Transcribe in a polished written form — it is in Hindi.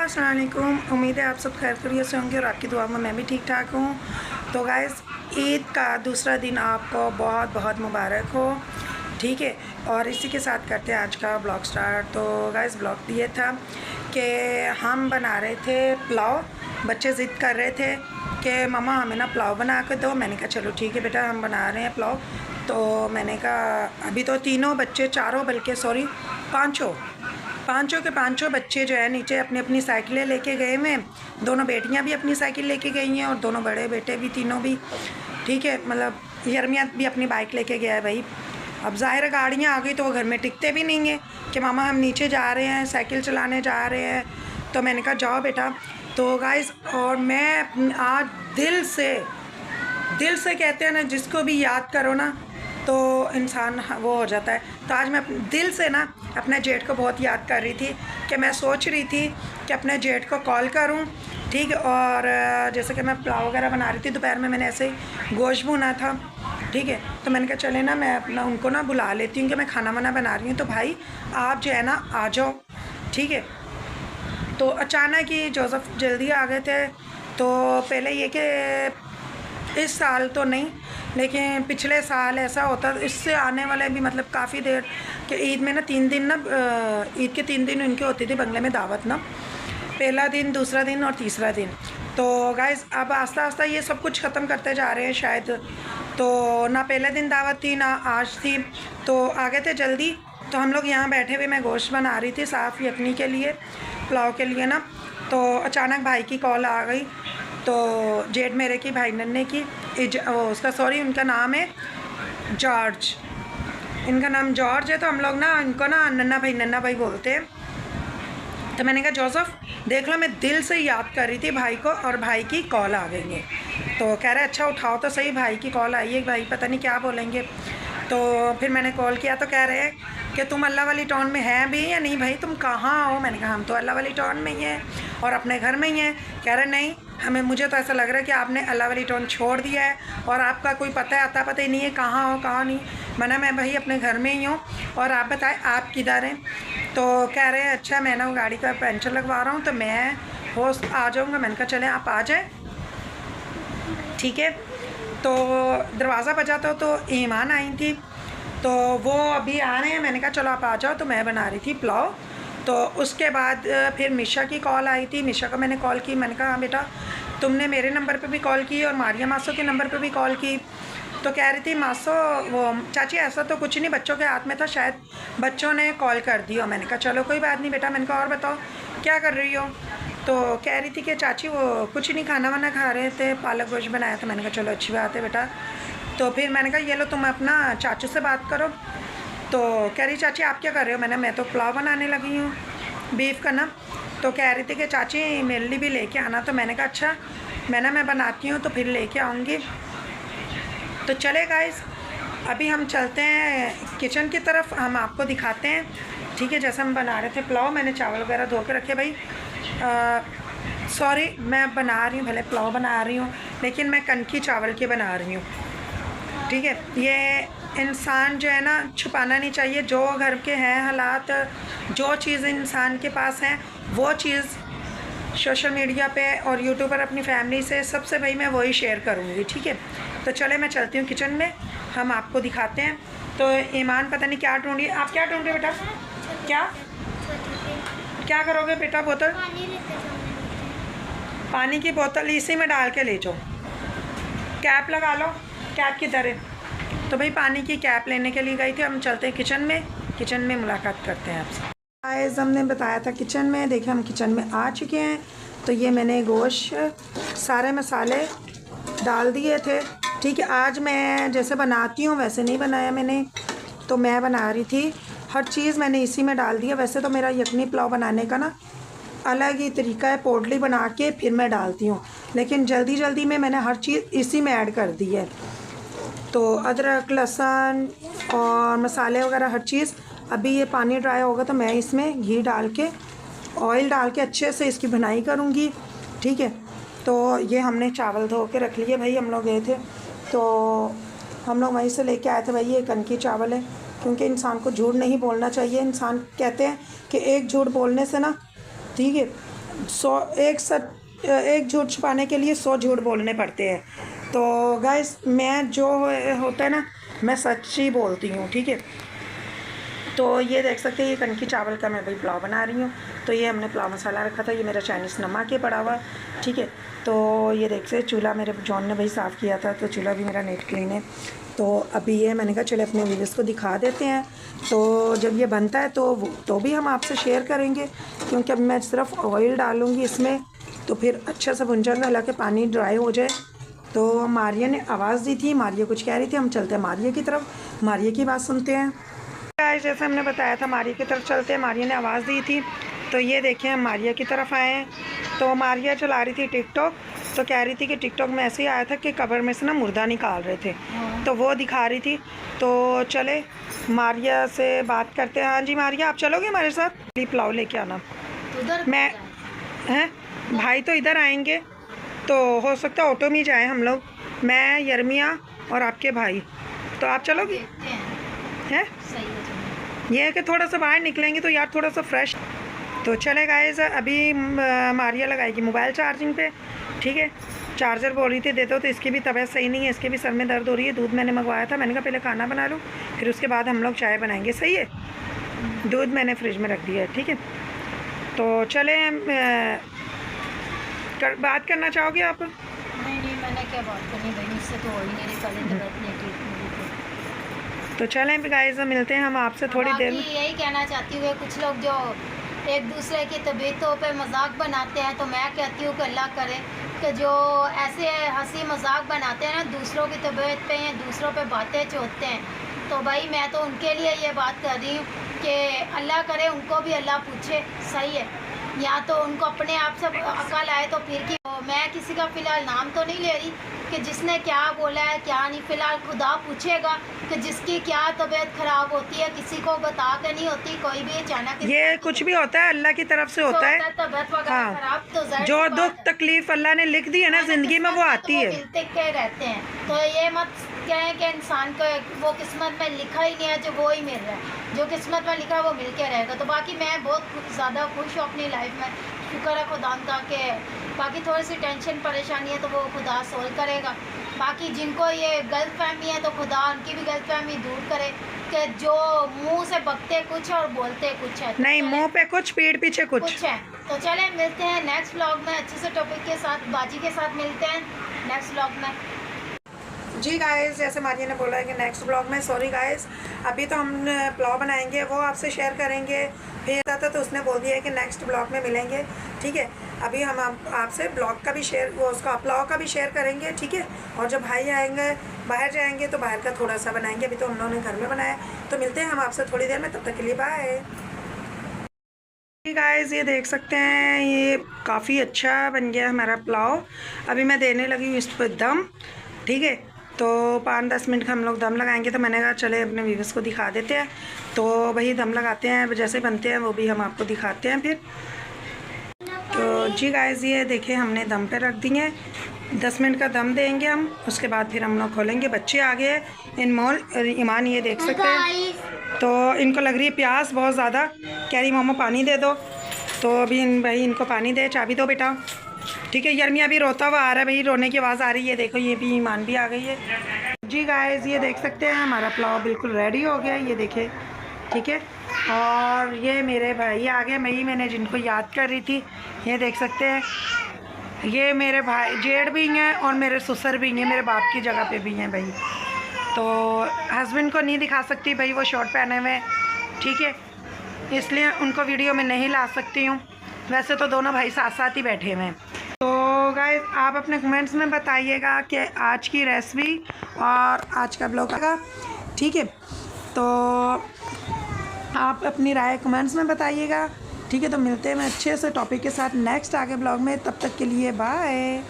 अस्सलाम वालेकुम। उम्मीद है आप सब खैर खैरियत से होंगे और आपकी दुआ में मैं भी ठीक ठाक हूँ। तो गाइस, ईद का दूसरा दिन आपको बहुत बहुत मुबारक हो। ठीक है, और इसी के साथ करते हैं आज का ब्लॉग स्टार्ट। तो गाइस, ब्लॉग ये था कि हम बना रहे थे पुलाव। बच्चे ज़िद कर रहे थे कि मम्मा हमें ना पुलाव बना कर दो। मैंने कहा चलो ठीक है बेटा, हम बना रहे हैं पुलाव। तो मैंने कहा अभी तो तीनों बच्चे, चारों बल्कि सॉरी पाँचों के पाँचों बच्चे जो है नीचे अपनी अपनी साइकिलें लेके गए हुए हैं। दोनों बेटियां भी अपनी साइकिल लेके गई हैं और दोनों बड़े बेटे भी, तीनों भी। ठीक है, मतलब यरमिया भी अपनी बाइक लेके गया है भाई। अब ज़ाहिर है गाड़ियाँ आ गई तो वो घर में टिकते भी नहीं हैं कि मामा हम नीचे जा रहे हैं, साइकिल चलाने जा रहे हैं। तो मैंने कहा जाओ बेटा। तो गाइस, और मैं आज दिल से कहते हैं ना, जिसको भी याद करो ना तो इंसान वो हो जाता है। तो आज मैं दिल से ना अपने जेठ को बहुत याद कर रही थी कि मैं सोच रही थी कि अपने जेठ को कॉल करूं। ठीक है, और जैसे कि मैं पुलाव वगैरह बना रही थी, दोपहर में मैंने ऐसे ही गोश्त भुना था। ठीक है, तो मैंने कहा चले ना मैं अपना उनको ना बुला लेती हूँ कि मैं खाना वाना बना रही हूँ, तो भाई आप जो है ना आ जाओ। ठीक है, तो अचानक ही जोसेफ जल्दी आ गए थे। तो पहले ये कि इस साल तो नहीं, लेकिन पिछले साल ऐसा होता, इससे आने वाले भी मतलब काफ़ी देर कि ईद में ना 3 दिन ना, ईद के 3 दिन उनके होती थी बंगले में दावत ना, पहला दिन, दूसरा दिन और तीसरा दिन। तो गाइस, अब आस्ता आस्ता ये सब कुछ ख़त्म करते जा रहे हैं शायद। तो ना पहले दिन दावत थी ना आज थी, तो आ गए थे जल्दी। तो हम लोग यहाँ बैठे हुए, मैं गोश्त बना रही थी साफ़ यखनी के लिए, पुलाव के लिए ना। तो अचानक भाई की कॉल आ गई। तो जेठ मेरे की, भाई नन्हे की, उसका सॉरी उनका नाम है जॉर्ज, इनका नाम जॉर्ज है। तो हम लोग ना इनको ना नन्ना भाई बोलते हैं। तो मैंने कहा जोसेफ देख लो, मैं दिल से याद कर रही थी भाई को और भाई की कॉल आ गई है। तो कह रहे अच्छा उठाओ तो सही, भाई की कॉल आई है, भाई पता नहीं क्या बोलेंगे। तो फिर मैंने कॉल किया तो कह रहे हैं कि तुम अल्लाह वाली टाउन में हैं भी या नहीं भाई, तुम कहाँ हो। मैंने कहा हम तो अल्लाह वाली टाउन में ही हैं और अपने घर में ही हैं। कह रहे नहीं, मुझे तो ऐसा लग रहा है कि आपने अल्लाह वाली टाउन छोड़ दिया है और आपका कोई पता है, अता पता ही नहीं है कहाँ हो कहाँ नहीं। मैं भाई अपने घर में ही हूँ, और आप बताएं आप किधर हैं। तो कह रहे हैं अच्छा मैं ना गाड़ी का पंचर लगवा रहा हूँ तो मैं होस्ट आ जाऊँगा। मैंने कहा चलें आप आ जाएँ। ठीक है, तो दरवाज़ा बजा तो ईमान आई थी, तो वो अभी आ रहे हैं। मैंने कहा चलो आप आ जाओ। तो मैं बना रही थी पुलाव। तो उसके बाद फिर मिशा की कॉल आई थी। मिशा को मैंने कॉल की, मैंने कहा हाँ बेटा, तुमने मेरे नंबर पे भी कॉल की और मारिया मासो के नंबर पे भी कॉल की। तो कह रही थी मासो, वो चाची ऐसा तो कुछ नहीं, बच्चों के हाथ में था, शायद बच्चों ने कॉल कर दी हो। मैंने कहा चलो कोई बात नहीं बेटा। मैंने कहा और बताओ क्या कर रही हो। तो कह रही थी कि चाची वो कुछ नहीं, खाना वाना खा रहे थे, पालक गोश्त बनाया था। मैंने कहा चलो अच्छी बात है बेटा। तो फिर मैंने कहा ये लो तुम अपना चाचू से बात करो। तो कह रही चाची आप क्या कर रहे हो। मैं तो पुलाव बनाने लगी हूँ बीफ का ना। तो कह रही थी कि चाची मेरे लिए भी लेके आना। तो मैंने कहा अच्छा मैं बनाती हूँ तो फिर लेके आऊँगी। तो चले गाइस, अभी हम चलते हैं किचन की तरफ, हम आपको दिखाते हैं। ठीक है, जैसे हम बना रहे थे पुलाव, मैंने चावल वगैरह धो के रखे भाई। सॉरी, मैं बना रही हूँ, भले पुलाव बना रही हूँ लेकिन मैं कनकी चावल के बना रही हूँ। ठीक है, ये इंसान जो है ना छुपाना नहीं चाहिए, जो घर के हैं हालात, जो चीज़ इंसान के पास हैं वो चीज़ सोशल मीडिया पे और यूट्यूब पर अपनी फैमिली से सबसे भाई मैं वही शेयर करूँगी। ठीक है, तो चले मैं चलती हूँ किचन में, हम आपको दिखाते हैं। तो ईमान पता नहीं क्या ढूंढी, आप क्या ढूंढ रहे हो बेटा, क्या करोगे बेटा। बोतल, पानी की बोतल इसी में डाल के ले जाओ। कैप लगा लो, कैप किधर है। तो भाई पानी की कैप लेने के लिए गई थी। हम चलते हैं किचन में मुलाकात करते हैं आपसे। गाइस, हमने बताया था किचन में, देखिए हम किचन में आ चुके हैं। तो ये मैंने गोश्त सारे मसाले डाल दिए थे। ठीक है, आज मैं जैसे बनाती हूँ वैसे नहीं बनाया मैंने, तो मैं बना रही थी हर चीज़ मैंने इसी में डाल दिया। वैसे तो मेरा यखनी पुलाव बनाने का ना अलग ही तरीका है, पोटली बना के फिर मैं डालती हूँ, लेकिन जल्दी में मैंने हर चीज़ इसी में ऐड कर दी है। तो अदरक, लहसुन और मसाले वगैरह हर चीज़। अभी ये पानी ड्राई होगा तो मैं इसमें घी डाल के, ऑयल डाल के अच्छे से इसकी भुनाई करूँगी। ठीक है, तो ये हमने चावल धो के रख लिए भाई। हम लोग गए थे तो हम लोग वहीं से लेके आए थे भाई, ये कनकी चावल है। क्योंकि इंसान को झूठ नहीं बोलना चाहिए। इंसान कहते हैं कि एक झूठ बोलने से ना, ठीक है, एक झूठ छुपाने के लिए 100 झूठ बोलने पड़ते हैं। तो गाइस मैं जो होता है ना, मैं सच ही बोलती हूँ, ठीक है। तो ये देख सकते हैं, ये कनकी चावल का मैं भाई पुलाव बना रही हूँ। तो ये हमने पुलाव मसाला रखा था, ये मेरा चाइनीज़ नमक है पड़ा हुआ, ठीक है। तो ये देख सकते चूल्हा मेरे जॉन ने भाई साफ़ किया था, तो चूल्हा भी मेरा नीट क्लीन है। तो अभी ये मैंने कहा चले अपने व्यूअर्स को दिखा देते हैं। तो जब ये बनता है तो भी हम आपसे शेयर करेंगे, क्योंकि अब मैं सिर्फ ऑयल डालूँगी इसमें, तो फिर अच्छा सा भुन जाएगा, हालांकि पानी ड्राई हो जाए। तो मारिया ने आवाज़ दी थी, मारिया कुछ कह रही थी, हम चलते हैं मारिया की तरफ, मारिया की बात सुनते हैं। जैसे हमने बताया था मारिया की तरफ चलते हैं, मारिया ने आवाज़ दी थी। तो ये देखें हम मारिया की तरफ आए हैं। तो मारिया चला रही थी टिकटॉक, तो कह रही थी कि टिकटॉक में ऐसे ही आया था कि कब्र में से ना मुर्दा निकाल रहे थे, तो वो दिखा रही थी। तो चले मारिया से बात करते हैं। हाँ जी मारिया, आप चलोगे हमारे साथ? पुलाव लेके आना। मैं हैं भाई तो इधर आएंगे, तो हो सकता है ऑटो में जाए हम लोग, मैं यर्मिया और आपके भाई। तो आप चलोगे? हैं ये है कि थोड़ा सा बाहर निकलेंगे तो यार थोड़ा सा फ्रेश। तो चले गाइस, अभी मारिया लगाएगी मोबाइल चार्जिंग पे, ठीक है। चार्जर बोल रही थी दे दो, तो इसकी भी तबीयत सही नहीं है, इसके भी सर में दर्द हो रही है। दूध मैंने मंगवाया था, मैंने कहा पहले खाना बना लूँ, फिर उसके बाद हम लोग चाय बनाएंगे, सही है। दूध मैंने फ्रिज में रख दिया है, ठीक है। तो चले बात करना चाहोगे आप? नहीं मैंने क्या बात करनी भाई, मुझसे तो हो ही नहीं रही, पहले तबीयत नहीं ठीक मेरी। तो चलें गाइस, मिलते हैं हम आपसे थोड़ी देर में। यही कहना चाहती हूँ, कुछ लोग जो एक दूसरे की तबीयतों पे मजाक बनाते हैं, तो मैं कहती हूँ कि अल्लाह करे कि जो ऐसे हंसी मजाक बनाते हैं ना दूसरों की तबीयत पे या दूसरों पे बातें चोटते हैं, तो भाई मैं तो उनके लिए ये बात कर रही हूँ कि अल्लाह करे उनको भी अल्लाह पूछे, सही है, या तो उनको अपने आप से अकल आए तो फिर की। तो मैं किसी का फ़िलहाल नाम तो नहीं ले रही कि जिसने क्या बोला है क्या नहीं, फ़िलहाल खुदा पूछेगा कि जिसकी क्या तबीयत ख़राब होती है, किसी को बता के नहीं होती, कोई भी अचानक ये कुछ भी होता है अल्लाह की तरफ से होता है। तबीयत वगैरह खराब तो जो दुख तकलीफ अल्लाह ने लिख दी है ना जिंदगी में, वो आती है, मिलते के रहते हैं। तो ये मत कहें कि इंसान को वो किस्मत में लिखा ही नहीं है, जो वो ही मिल रहा है, जो किस्मत में लिखा है वो मिल के रहेगा। तो बाकी मैं बहुत ज़्यादा खुश हूँ अपनी लाइफ में, शुक्र है खुदा का कि बाकी थोड़ी सी टेंशन परेशानी है तो वो खुदा सोल्व करेगा। बाकी जिनको ये गलत फहमी है तो खुदा उनकी भी गलत फहमी दूर करे कि जो मुंह से बकते कुछ और बोलते कुछ है, नहीं मुंह पे कुछ पीठ पीछे कुछ है। तो चले मिलते हैं नेक्स्ट व्लॉग में अच्छे से टॉपिक के साथ, बाजी के साथ मिलते हैं नेक्स्ट व्लॉग में। जी गाइस, जैसे मारिया ने बोला है कि नेक्स्ट ब्लॉग में, सॉरी गाइस अभी तो हम पुलाव बनाएंगे वो आपसे शेयर करेंगे, फिर आता तो उसने बोल दिया है कि नेक्स्ट ब्लॉग में मिलेंगे, ठीक है। अभी हम आपसे ब्लॉग का भी शेयर, वो उसका पुलाव का भी शेयर करेंगे, ठीक है। और जब भाई आएंगे बाहर जाएंगे तो बाहर का थोड़ा सा बनाएंगे, अभी तो हम लोगों ने घर में बनाया। तो मिलते हैं हम आपसे थोड़ी देर में, तब तक के लिए बाय। गाइस ये देख सकते हैं, ये काफ़ी अच्छा बन गया हमारा पुलाव। अभी मैं देने लगी हूँ इस पर दम, ठीक है। तो 5-10 मिनट का हम लोग दम लगाएंगे, तो मैंने कहा चले अपने व्यूअर्स को दिखा देते हैं। तो वही दम लगाते हैं, जैसे बनते हैं वो भी हम आपको दिखाते हैं फिर। तो जी गाइस ये देखिए हमने दम पे रख दिए, 10 मिनट का दम देंगे हम, उसके बाद फिर हम लोग खोलेंगे। बच्चे आ गए इनमोल ईमान, ये देख सकते हैं, तो इनको लग रही है प्यास बहुत ज़्यादा, कह रही मामा पानी दे दो। तो अभी भाई इनको पानी दे, चाबी दो बेटा, ठीक है। यर्मिया भी रोता हुआ आ रहा है, भाई रोने की आवाज़ आ रही है, देखो ये भी ईमान भी आ गई है। जी गाइस ये देख सकते हैं हमारा पुलाव बिल्कुल रेडी हो गया, ये देखे, ठीक है। और ये मेरे भाई आ गए, मैंने जिनको याद कर रही थी, ये देख सकते हैं, ये मेरे भाई जेठ भी हैं और मेरे ससुर भी हैं, मेरे बाप की जगह पे भी हैं भाई। तो हस्बैंड को नहीं दिखा सकती भाई, वो शॉर्ट पहने हुए, ठीक है, इसलिए उनको वीडियो में नहीं ला सकती हूँ। वैसे तो दोनों भाई साथ साथ ही बैठे हुए हैं। तो गाइस आप अपने कमेंट्स में बताइएगा कि आज की रेसिपी और आज का ब्लॉग का, ठीक है। तो आप अपनी राय कमेंट्स में बताइएगा, ठीक है। तो मिलते हैं मैं अच्छे से टॉपिक के साथ नेक्स्ट आगे ब्लॉग में, तब तक के लिए बाय।